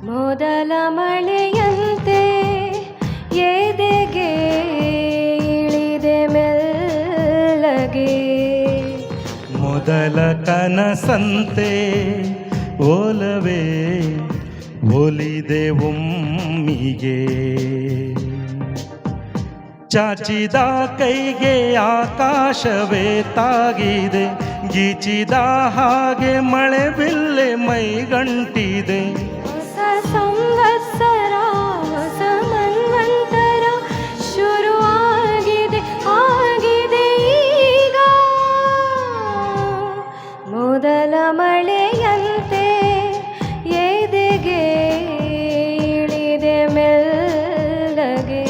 ಮೊದಲ ಮಳೆಯಂತೆ ಎದೆಗೆ ಇಳಿದೆ ಮೆಲ್ಲಗೆ, ಮೊದಲ ಕನಸಂತೆ ಓಲವೇ ಒಲಿದೆ ಒಮ್ಮಿಗೆ. ಚಾಚಿದ ಕೈಗೆ ಆಕಾಶವೇ ತಾಗಿದೆ, ಗೀಚಿದ ಹಾಗೆ ಮಳೆ ಬಿಲ್ಲೆ ಮೈಗಂಟಿದೆ. ಹೊಸ ಸಂವತ್ಸರ ಹೊಸ ಮನ್ವಂತರ ಶುರುವಾಗಿದೆ ಆಗಿದೆ ಈಗ. ಮೊದಲ ಮಳೆಯಂತೆ ಎದೆಗೆ ಇಳಿದೆ ಮೆಲ್ಲಗೆ.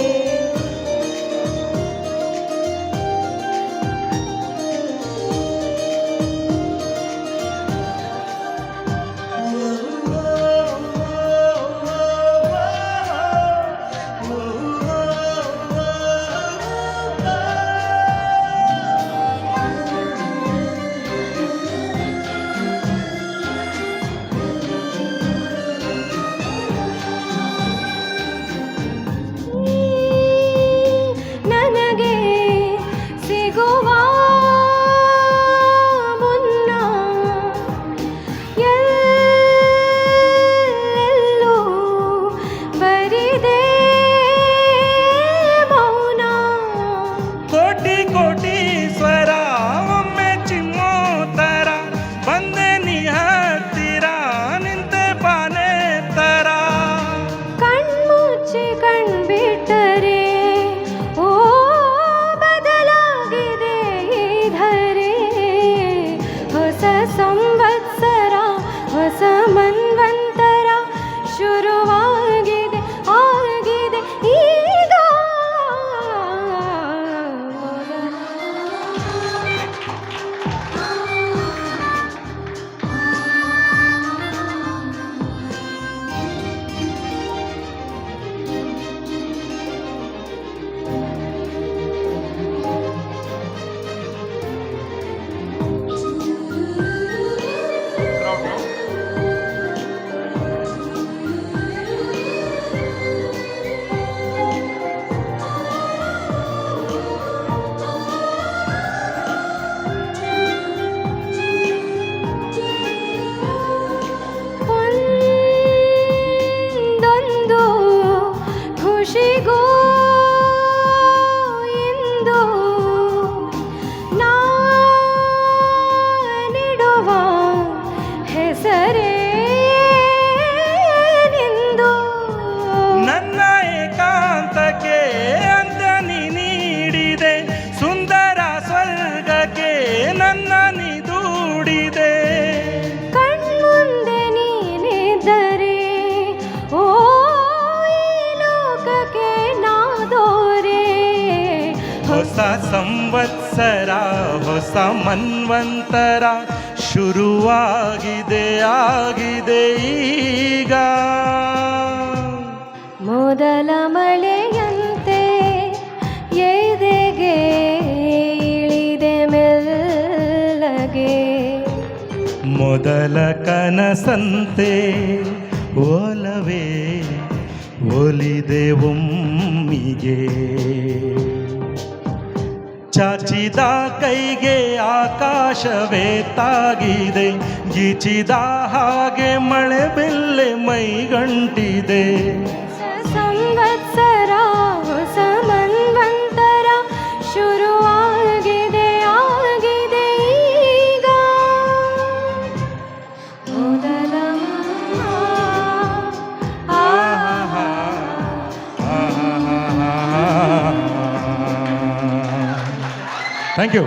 ನನಗೆ ಸಿಗುವ ಮುನ್ನ ಎಲ್ಲೆಲ್ಲೂ ಬರಿದೆ ಮೌನ. ಕೋಟಿ ಕೋಟಿ ಸ್ವರ ಒಮ್ಮೆ ಚಿಮ್ಮೋ ತರ ಬಂದೆ ನೀ ಹತ್ತಿರ ನಿಂತೆ ಬಾನೆ ತರ. ಕಣ್ಮುಚ್ಚಿ ಕಣ್ಬಿಟ್ಟರೆ ಓ ಬದಲಾಗಿದೆ ಈ ಧರೆ. ಹೊಸ ಸಂವತ್ಸರ ಹೊಸ ಮನ್ವಂತರ ಶುರುವಾಗಿದೆ ಆಗಿದೆ ಈಗ. ಒಂದೊಂದು ಖುಷಿಗೂ ಇಂದು ನಾನಿಡುವ ಹೆಸರೇ ನಿಂದು. ನನ್ನ ಏಕಾಂತಕ್ಕೆ ಅಂತ ನೀ ನೀಡಿದೆ, ಸುಂದರ ಸ್ವರ್ಗಕ್ಕೆ ನನ್ನ ನೀ ದೂಡಿದೆ. ಕಣ್ಮುಂದೆ ನೀನಿದ್ದರೆ ಓ ಈ ಲೋಕಕ್ಕೆ ನಾದೋರೆ. ಹೊಸ ಸಂವತ್ಸರ ಹೊಸ ಮನ್ವಂತರ ಶುರುವಾಗಿದೆ ಆಗಿದೆ ಈಗ. ಮೊದಲ ಮಳೆಯಂತೆ ಎದೆಗೆ ಇಳಿದೆ ಮೆಲ್ಲಗೆ, ಮೊದಲ ಕನಸಂತೆ ಓಲವೇ ಒಲಿದೆ ಒಮ್ಮಿಗೆ. ಚಾಚಿದ ಕೈಗೆ ಆಕಾಶವೇ ತಾಗಿದೆ, ಗೀಚಿದ ಹಾಗೆ ಮಳೆ ಬೆಲ್ಲೆ ಮೈಗಂಟಿದೆ. ಸಂವತ್ಸರ ಹೊಸ ಮನ್ವಂತರ ಶುರುವಾಗಿದೆ ಆಗಿದೆ ಈಗ. ಮೊದಲ ಥ್ಯಾಂಕ್ ಯು.